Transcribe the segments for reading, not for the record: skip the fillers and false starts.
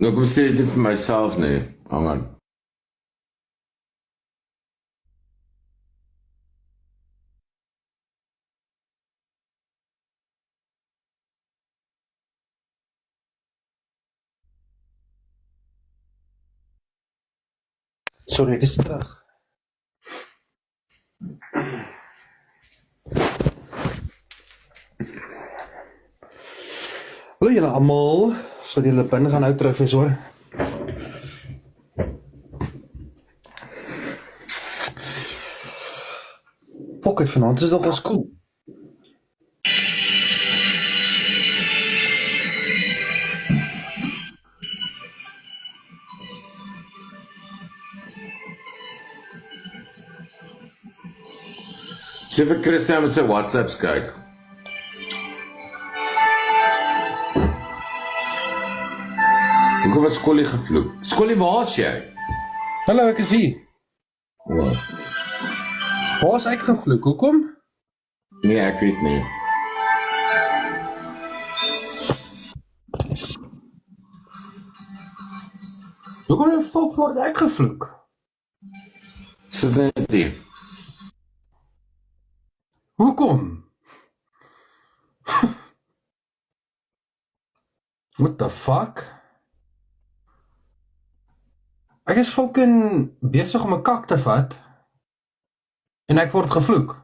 Nou, kom stuur dit vir myself nie. Hang aan. Sorry, ek is terug. Hallo julle almal, so die Lipin gaan nou terug wees hoor. Fok het vanaand is nog al skool. Sê vir Christian met sy WhatsApps kyk. Hoekom was Skollie gevloek? Skollie, waar is jy? Hallo, ek is hier. Wat? Waar is ek gevloek? Hoekom? Nee, ek weet nie. Hoekom die fok word ek gevloek? Sit net nie. Hoekom? What the fuck? Ek is fucking besig om 'n kak te vat en ek word gevloek.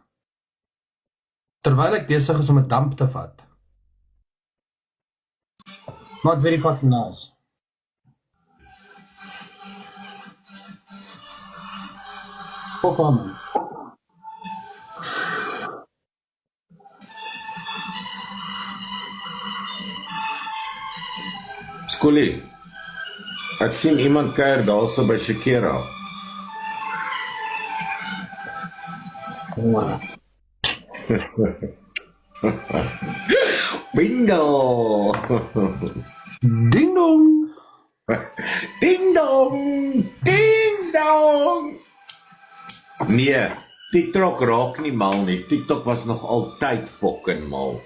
Terwyl ek besig is om 'n damp te vat. Not very fucking nice. Fuck on, man. Skollie, ek sien iemand kuier daarso by Shakira. Wow. Bingo! Ding dong! Ding dong! Ding dong! Nee, TikTok raak nie mal nie. TikTok was nog altyd fucking mal.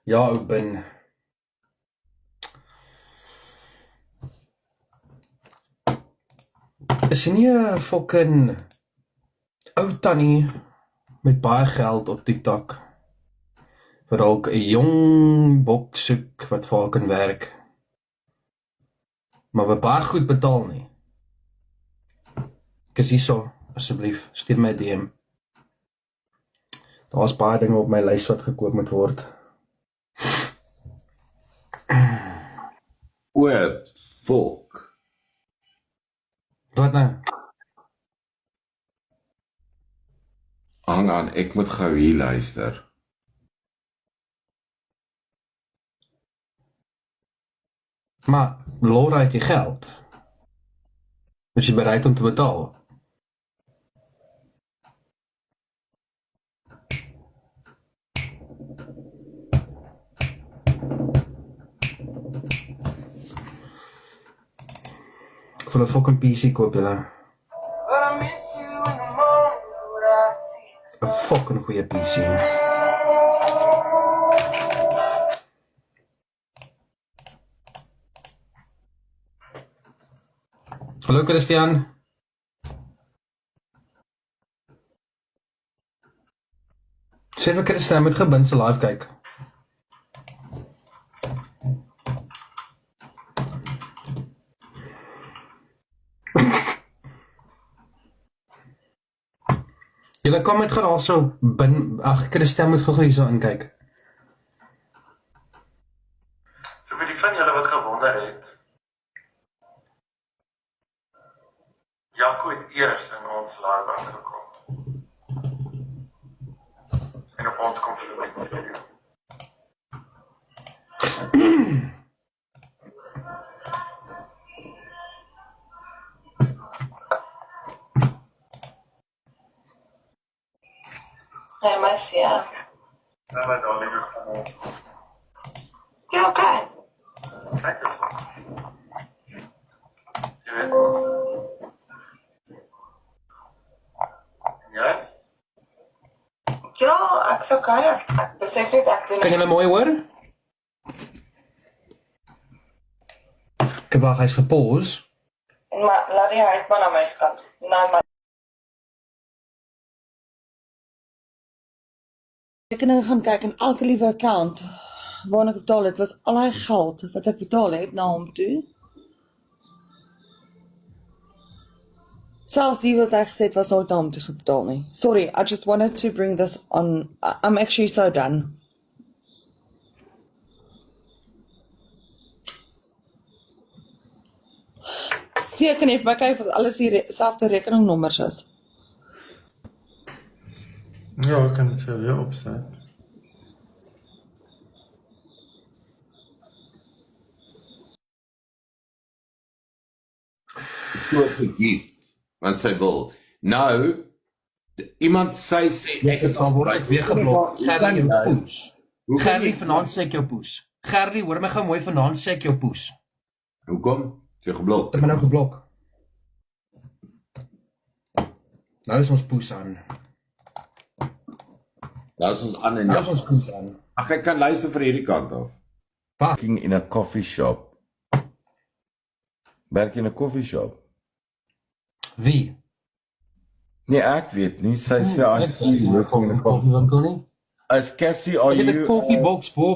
Ja, ek ben. Is jy nie 'n fucking ou tannie met baie geld op TikTok? Wat dalk 'n jong bok soek wat vir haar kan werk. Maar wat baie goed betaal nie. Ek is hierso, asseblief, stuur my 'n DM. Daar's baie dinge op my lys wat gekoop moet word. O, fuck. Wat nou? Hang aan, ek moet gou hier luister. Maar Laura het die geld. Is jy bereid om te betaal? Ek wil 'n fucking PC koop, julle. 'n fucking goeie PC. Hallo Christian. Sê vir Christian, moet gebin se live kyk. Julle kom met gaan also bin, ag Christian moet gou hierso inkyk. So vir die van julle wat gewonder het. Jaco het eers in ons live aangekom. En op ons konferensie. I see. Nou, maar daar lig ek van hom. Ja, okay. Kyk eens dan. Jy weet ons. En jy? Ja, ek's okay. Ek besef net ek doen. Kan julle mooi hoor? Ek wag, hy's gepause. Maar laat die huid maar na my kant. Na my rekening gaan kyk en elke liewe account waarna ek betaal het, was al daai geld wat ek betaal het na hom toe. Selfs die wat hy gesê het was nooit na hom toe betaal nie. Sorry, I just wanted to bring this on. I'm actually so done. Seker nie, my kyk of alles hier selfde rekeningnommers is. Ja, ek kan dit vir jou opset. So vergift, want sy wil. Nou, iemand sê ek is al word ek weer geblok. Gerlie, jou poes. Hoe kan Gerlie, jy- vanaand sê ek jou poes. Gerlie, hoor my gou mooi, vanaand sê ek jou poes. Hoekom? Is jy geblok? Het my nou geblok. Nou is ons poes aan. Nou is ons aan en Nou ja. is ons poes aan. Ag, ek kan luister van hierdie kant af. Working in a coffee shop. Werk in 'n coffee shop. Wie? Nee, ek weet nie. Sy sê I see you working in a coffee. koffiewinkel nie. As Cassie, are Ek het 'n you koffieboks bo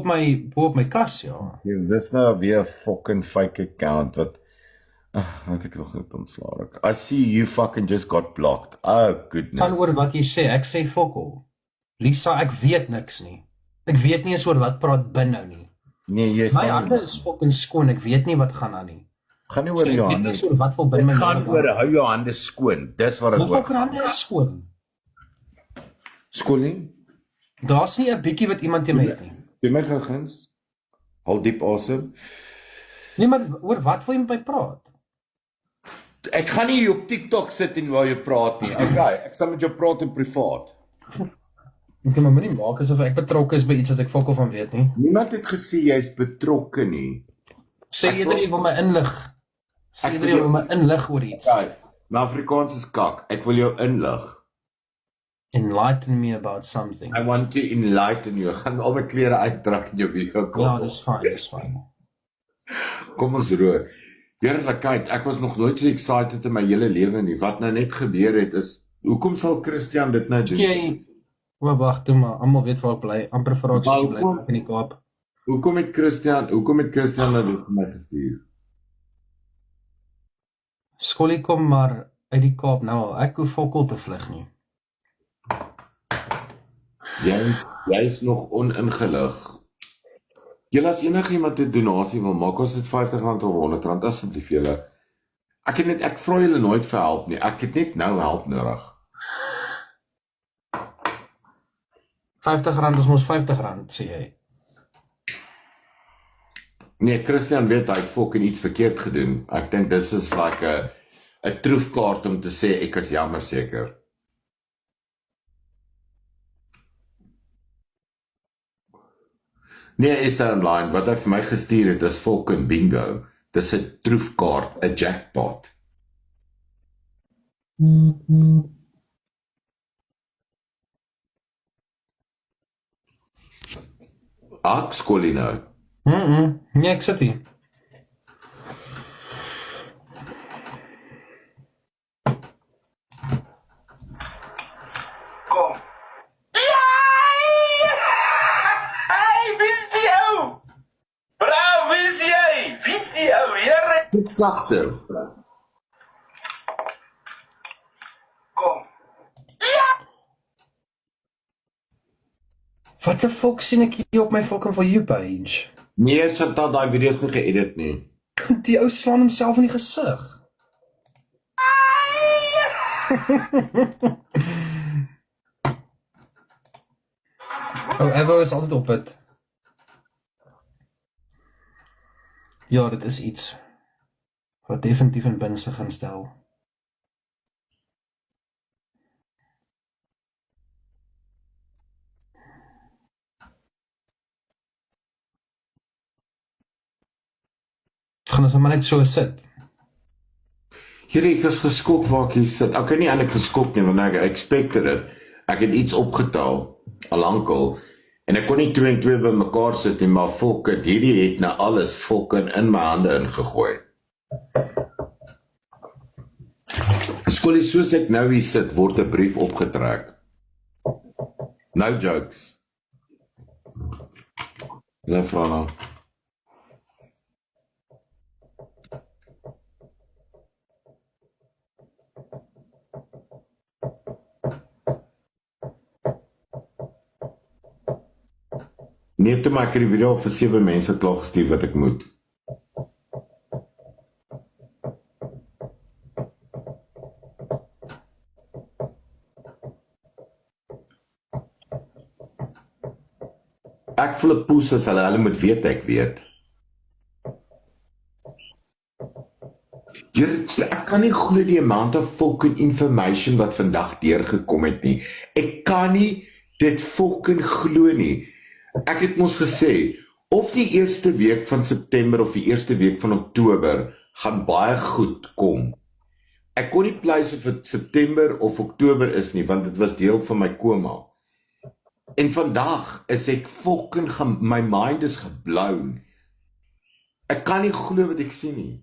op my kas, ja. Dis nou weer 'n fucking fake account wat ek nog net ontslaa raak. I see you fucking just got blocked. Oh Gaan goodness. oor wat jy sê, ek sê fokol. Lisa, ek weet niks nie. Ek weet nie eens oor wat praat bin nou nie. Nee, jy My sê hande is fucking skoon, ek weet nie wat gaan aan nie. gaan nie So, oor ek jou weet nie hande. eens oor wat wil bin my Dit gaan lewe oor hou jou hande skoon. Dis wat My dit oor. fucking hande is skoon. Skoon nie. Daar's nie 'n bietjie wat iemand teen my het nie. Doen my gou guns. Haal diep asem. Nee, maar oor wat wil jy met my praat? Ek gaan nie hier op TikTok sit en waar jy praat nie. Okay, ek sal met jou praat in privaat. Ek kan my moenie maak asof ek betrokke is by iets wat ek fokol van weet nie. Niemand het gesê jy's betrokke nie. Sê Ek eerder wil- jy wil my inlig. Sê Ek eerder wil jy wil my inlig oor iets. Okay, my Afrikaans is kak. Ek wil jou inlig. Enlighten me about something. I want to enlighten you. Ek gaan al my klere uittrek in jou video kom. Ja, dis fyn, dis fyn. Kom ons roer. Eerlikheid, ek was nog nooit so excited in my hele lewe nie. Wat nou net gebeur het is, hoekom sal Christian dit nou doen? Jy wag, toe maar, almal weet waar ek bly. Amper vir ek Maar bly hoekom- in die Kaap. Hoekom het Christian nou dit vir my gestuur? Skollie kom maar uit die Kaap nou al. Ek hoef fokol te vlug nie. Jy's nog oningelig. Julle as enigiemand 'n donasie wil maak, ons het R50 of R100 asseblief julle. Ek vra julle nooit vir help nie. Ek het net nou help nodig. R50 is mos R50, sê jy. Nee, Christian weet hy het fucking iets verkeerd gedoen. Ek dink dis is like 'n troefkaart om te sê ek is jammer seker. Nee, is online. Wat hy vir my gestuur het is fucking bingo. Dis 'n troefkaart, 'n jackpot. Ak skolie nou. Nee, ek sit hier. Kom. Hey, wie is die ou? Bra, wie is jy? Wie is die ou? Here, Dit sagter. Kom. Wat die fok sien ek hier op my fucking For You page? Nee, Chantal, daai video's nie geëdit nie. Die ou slaan homself in die gesig. Evo is altyd op het. Ja, dit is iets wat definitief in binne sig gaan stel. gaan ons maar net so sit. Here, ek was geskok waar ek hier sit. Ek kan nie eintlik geskok nie, want ek expected it. Ek het iets opgetel, alankal, en ek kon nie 2 en 2 by mekaar sit nie, maar fok het, hierdie het na alles fucking in my hande ingegooi. Skollie, soos ek nou hier sit, word 'n brief opgetrek. No jokes. Hulle vra nou. Nee, toe maak ek die video vir 7 mense klaar gestuur wat ek moet. Ek voel 'n poes as hulle moet weet ek weet. Ek kan nie glo die amount of fucking information wat vandag deurgekom het nie. Ek kan nie dit fucking glo nie. Ek het mos gesê, of die eerste week van September of die eerste week van Oktober gaan baie goed kom. Ek kon nie pleis of dit September of Oktober is nie, want dit was deel van my koma. En vandag is ek fucking, my mind is geblown. Ek kan nie glo wat ek sien nie.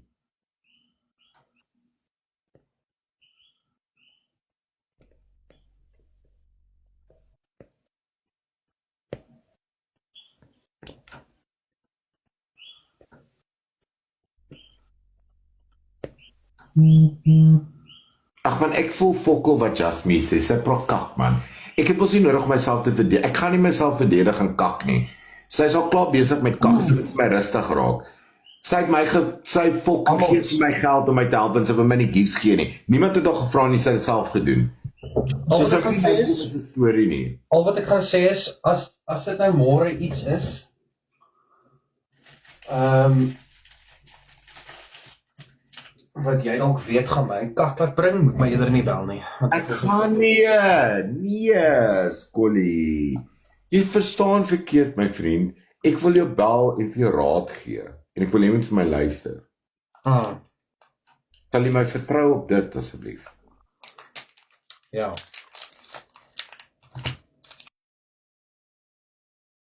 Ag man, ek voel fokkel wat Jasmine sê, sy praat kak man. Ek het mos nie nodig om myself te verdedig. Ek gaan nie myself verdedig en kak nie. Sy is al klaar besig met kak, so dit vir my rustig raak. Sy het sy fokkel gee my geld om my te help en sy wil my nie gifts gee nie. Niemand het al gevra nie, sy het dit self gedoen. Al wat ek gaan sê is, storie nie. Al wat ek gaan sê is, as dit nou môre iets is, wat jy dalk weet gaan my kak laat bring, moet my eerder nie bel nie. Ek gaan nee, Skollie. Jy verstaan verkeerd, my vriend. Ek wil jou bel en vir jou raad gee. En ek wil jy moet vir my luister. Sal jy my vertrou op dit, asseblief? Ja.